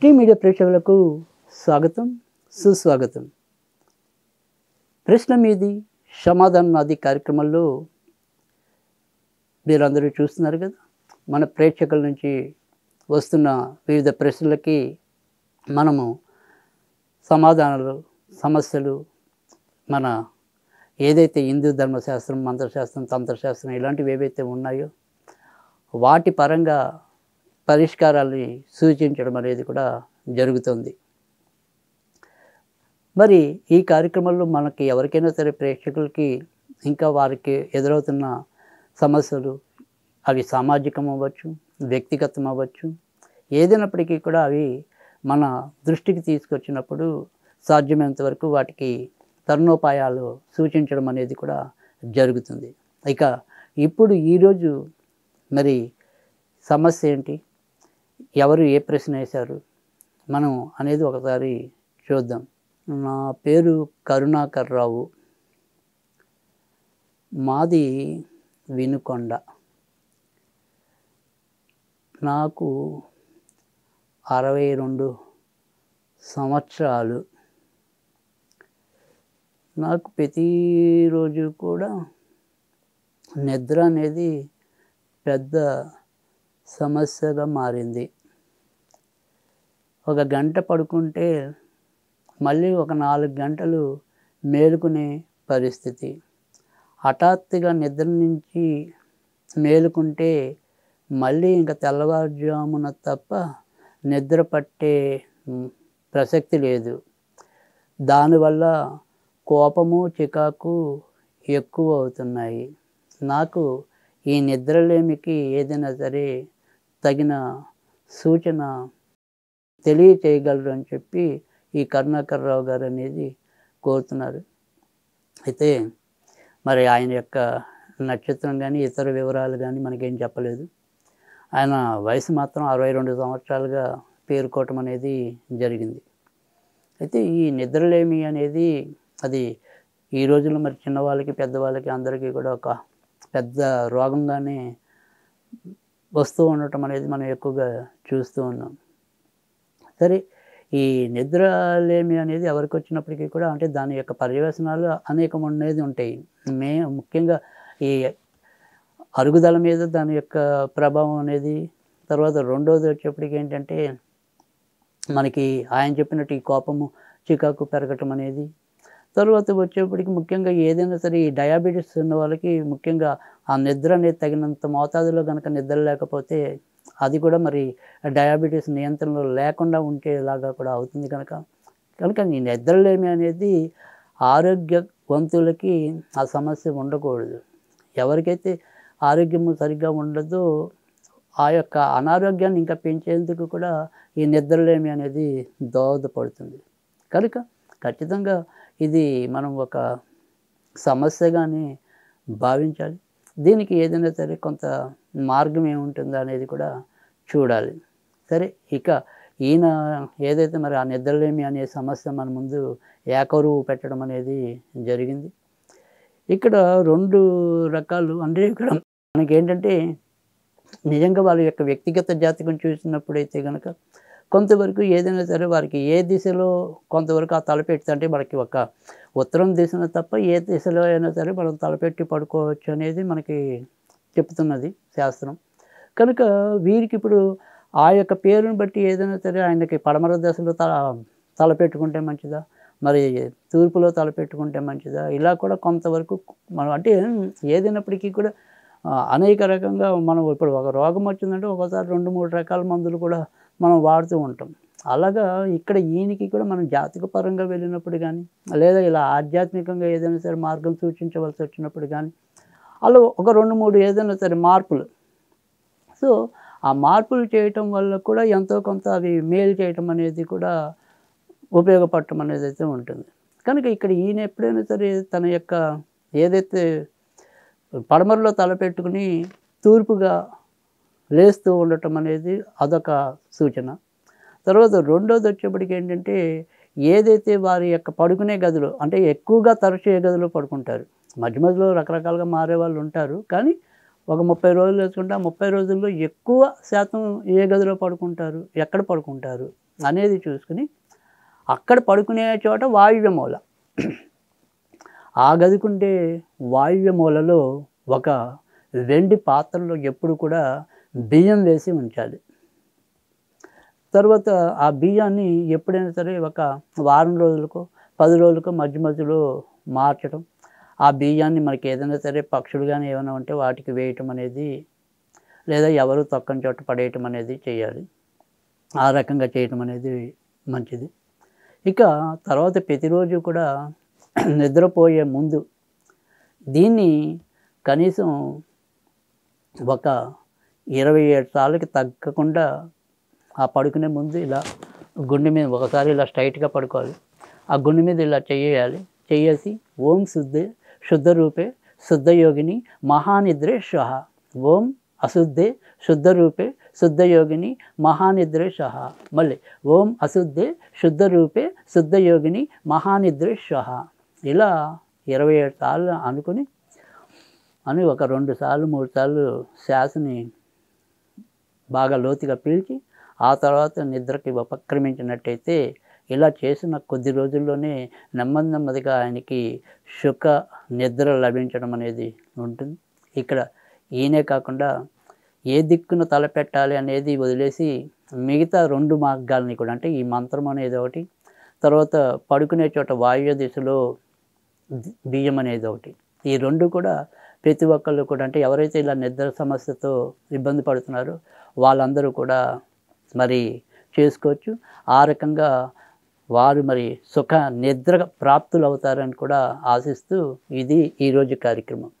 Tea media ప్రేక్షకులకు స్వాగతం, సుస్వాగతం. ప్రశ్న మీది సమాధానం నాది కార్యక్రమంలో మీరందరూ చూస్తున్నారు కదా, మన ప్రేక్షకుల నుంచి వస్తున్న వివిధ ప్రశ్నలకి మనము సమాధానాలు, సమస్యలు, మన ఏదైతే హిందూ ధర్మశాస్త్రం, మంత్రశాస్త్రం, తంత్రశాస్త్రం ఇలాంటివి ఏవైతే ఉన్నాయో వాటి పరంగా పరిష్కారాలని సూచించడం అనేది కూడా జరుగుతుంది. మరి ఈ కార్యక్రమంలో మనకి ఎవరికైనా సరే ప్రేక్షకులకి ఇంకా వారికి ఎదురవుతున్న సమస్యలు, అవి సామాజికం అవ్వచ్చు, వ్యక్తిగతం అవ్వచ్చు, ఏదైనప్పటికీ కూడా అవి మన దృష్టికి తీసుకొచ్చినప్పుడు సాధ్యమైనంత వరకు వాటికి తరుణోపాయాలు సూచించడం అనేది కూడా జరుగుతుంది. ఇక ఇప్పుడు ఈరోజు మరి సమస్య ఏంటి, ఎవరు ఏ ప్రశ్న వేశారు మనం అనేది ఒకసారి చూద్దాం. నా పేరు కరుణాకర్ రావు, మాది వినుకొండ. నాకు 62 సంవత్సరాలు. నాకు ప్రతిరోజు కూడా నిద్ర అనేది పెద్ద సమస్యగా మారింది. ఒక గంట పడుకుంటే మళ్ళీ ఒక 4 గంటలు మేలుకునే పరిస్థితి. హఠాత్తుగా నిద్ర నుంచి మేలుకుంటే మళ్ళీ ఇంకా తెల్లవారుజామున తప్ప నిద్ర పట్టే ప్రసక్తి లేదు. దానివల్ల కోపము, చికాకు ఎక్కువ అవుతున్నాయి. నాకు ఈ నిద్రలేమికి ఏదైనా సరే తగిన సూచన తెలియచేయగలరు అని చెప్పి ఈ కరుణాకర్ రావు గారు అనేది కోరుతున్నారు. అయితే మరి ఆయన యొక్క నక్షత్రం కానీ ఇతర వివరాలు కానీ మనకేం చెప్పలేదు. ఆయన వయసు మాత్రం 62 సంవత్సరాలుగా పేర్కోవటం అనేది జరిగింది. అయితే ఈ నిద్రలేమి అనేది అది ఈ రోజుల్లో మరి చిన్నవాళ్ళకి, పెద్దవాళ్ళకి అందరికీ కూడా ఒక పెద్ద రోగంగానే వస్తూ ఉండటం అనేది మనం ఎక్కువగా చూస్తూ ఉన్నాం. సరే, ఈ నిద్రలేమి అనేది ఎవరికి వచ్చినప్పటికీ కూడా అంటే దాని యొక్క పర్యవసనాలు అనేకం అనేది ఉంటాయి. ముఖ్యంగా ఈ అరుగుదల మీద దాని యొక్క ప్రభావం అనేది, తర్వాత రెండోది వచ్చేప్పటికి ఏంటంటే మనకి ఆయన చెప్పినట్టు ఈ కోపము, చికాకు పెరగటం అనేది, తర్వాత వచ్చేప్పటికి ముఖ్యంగా ఏదైనా సరే ఈ డయాబెటీస్ ఉన్న వాళ్ళకి ముఖ్యంగా ఆ నిద్ర అనేది తగినంత మోతాదులో కనుక నిద్ర లేకపోతే అది కూడా మరి డయాబెటీస్ నియంత్రణలో లేకుండా ఉంటేలాగా కూడా అవుతుంది. కనుక ఈ నిద్రలేమి అనేది ఆరోగ్యవంతులకి ఆ సమస్య ఉండకూడదు. ఎవరికైతే ఆరోగ్యము సరిగ్గా ఉండదో ఆ యొక్క అనారోగ్యాన్ని ఇంకా పెంచేందుకు కూడా ఈ నిద్రలేమి అనేది దోహదపడుతుంది. కనుక ఖచ్చితంగా ఇది మనం ఒక సమస్యగానే భావించాలి. దీనికి ఏదైనా సరే కొంత మార్గం ఏముంటుందా అనేది కూడా చూడాలి. సరే, ఇక ఈయన ఏదైతే మరి ఆ నిద్రలేమి అనే సమస్య మన ముందు ఏకరువు పెట్టడం అనేది జరిగింది. ఇక్కడ 2 రకాలు అంటే ఇక్కడ మనకేంటంటే నిజంగా వాళ్ళ యొక్క వ్యక్తిగత జాతకం చూసినప్పుడైతే కనుక కొంతవరకు ఏదైనా సరే వారికి ఏ దిశలో కొంతవరకు ఆ తలపెట్టి అంటే మనకి ఒక ఉత్తరం దిశను తప్ప ఏ దిశలో అయినా సరే మనం తలపెట్టి పడుకోవచ్చు అనేది మనకి చెప్తున్నది శాస్త్రం. కనుక వీరికి ఇప్పుడు ఆ యొక్క పేరుని బట్టి ఏదైనా సరే ఆయనకి పడమర దశలో తలపెట్టుకుంటే మంచిదా, మరి తూర్పులో తలపెట్టుకుంటే మంచిదా, ఇలా కూడా కొంతవరకు మనం అంటే ఏదైనప్పటికీ కూడా అనేక రకంగా మనం ఇప్పుడు ఒక రోగం వచ్చిందంటే ఒకసారి 2-3 రకాల మందులు కూడా మనం వాడుతూ ఉంటాం. అలాగా ఇక్కడ ఈయనకి కూడా మనం జాతక పరంగా వెళ్ళినప్పుడు కానీ, లేదా ఇలా ఆధ్యాత్మికంగా ఏదైనా సరే మార్గం సూచించవలసి వచ్చినప్పుడు కానీ అలా ఒక 2-3 ఏదైనా సరే మార్పులు. సో ఆ మార్పులు చేయటం వల్ల కూడా ఎంతో కొంత అవి మేలు చేయటం అనేది కూడా ఉపయోగపడటం అనేది అయితే ఉంటుంది. కనుక ఇక్కడ ఈయన ఎప్పుడైనా సరే తన యొక్క ఏదైతే పడమరలో తలపెట్టుకుని తూర్పుగా లేస్తూ ఉండటం అనేది అదొక సూచన. తర్వాత రెండోది వచ్చేప్పటికి ఏంటంటే ఏదైతే వారి యొక్క పడుకునే గదిలో అంటే ఎక్కువగా తరచు ఏ గదిలో పడుకుంటారు, మధ్య మధ్యలో రకరకాలుగా మారే వాళ్ళు ఉంటారు, కానీ ఒక 30 రోజులు వేసుకుంటే ఆ 30 రోజుల్లో ఎక్కువ శాతం ఏ గదిలో పడుకుంటారు, ఎక్కడ పడుకుంటారు అనేది చూసుకుని అక్కడ పడుకునే చోట వాయువ్య మూల, ఆ గదికుండే వాయువ్య మూలలో ఒక వెండి పాత్రలో ఎప్పుడు కూడా బియ్యం వేసి ఉంచాలి. తర్వాత ఆ బియ్యాన్ని ఎప్పుడైనా సరే ఒక వారం రోజులకో 10 రోజులకో మధ్య మధ్యలో మార్చడం, ఆ బియ్యాన్ని మనకి ఏదైనా సరే పక్షులు కానీ ఏమైనా ఉంటే వాటికి వేయటం అనేది, లేదా ఎవరు తొక్కని చోట పడేయటం అనేది చేయాలి. ఆ రకంగా చేయటం అనేది మంచిది. ఇక తర్వాత ప్రతిరోజు కూడా నిద్రపోయే ముందు దీన్ని కనీసం ఒక 27 సార్లకి తగ్గకుండా ఆ పడుకునే ముందు ఇలా గుండె మీద ఒకసారి ఇలా స్ట్రైట్గా పడుకోవాలి. ఆ గుండె మీద ఇలా చెయ్యాలి. చెయ్యేసి ఓం శుద్ధ రూపే శుద్ధ యోగిని మహానిద్రే శ్వః, ఓం అశుద్ధే శుద్ధ రూపే శుద్ధ యోగిని మహానిద్రే శ్వః, మళ్ళీ ఓం అశుద్ధే శుద్ధ రూపే శుద్ధ యోగిని మహానిద్రే శ్వః. ఇలా 27 సార్లు అని ఒక 2 సార్లు 3 సార్లు శ్వాసని బాగా లోతుగా పీల్చి ఆ తర్వాత నిద్రకి ఉపక్రమించినట్టయితే, ఇలా చేసిన కొద్ది రోజుల్లోనే నెమ్మదిగా ఆయనకి సుఖ నిద్ర లభించడం అనేది ఉంటుంది. ఇక్కడ ఈయనే కాకుండా ఏ దిక్కున తలపెట్టాలి అనేది వదిలేసి మిగతా 2 మార్గాలని కూడా, అంటే ఈ మంత్రం అనేది ఒకటి, తర్వాత పడుకునే చోట వాయువ్య దిశలో బియ్యం అనేది ఒకటి, ఈ 2 కూడా ప్రతి ఒక్కళ్ళు కూడా, అంటే ఎవరైతే ఇలా నిద్ర సమస్యతో ఇబ్బంది పడుతున్నారో వాళ్ళందరూ కూడా మరి చేసుకోవచ్చు. ఆ రకంగా వారు మరి సుఖ నిద్ర ప్రాప్తులు అవుతారని కూడా ఆశిస్తూ ఇది ఈరోజు కార్యక్రమం.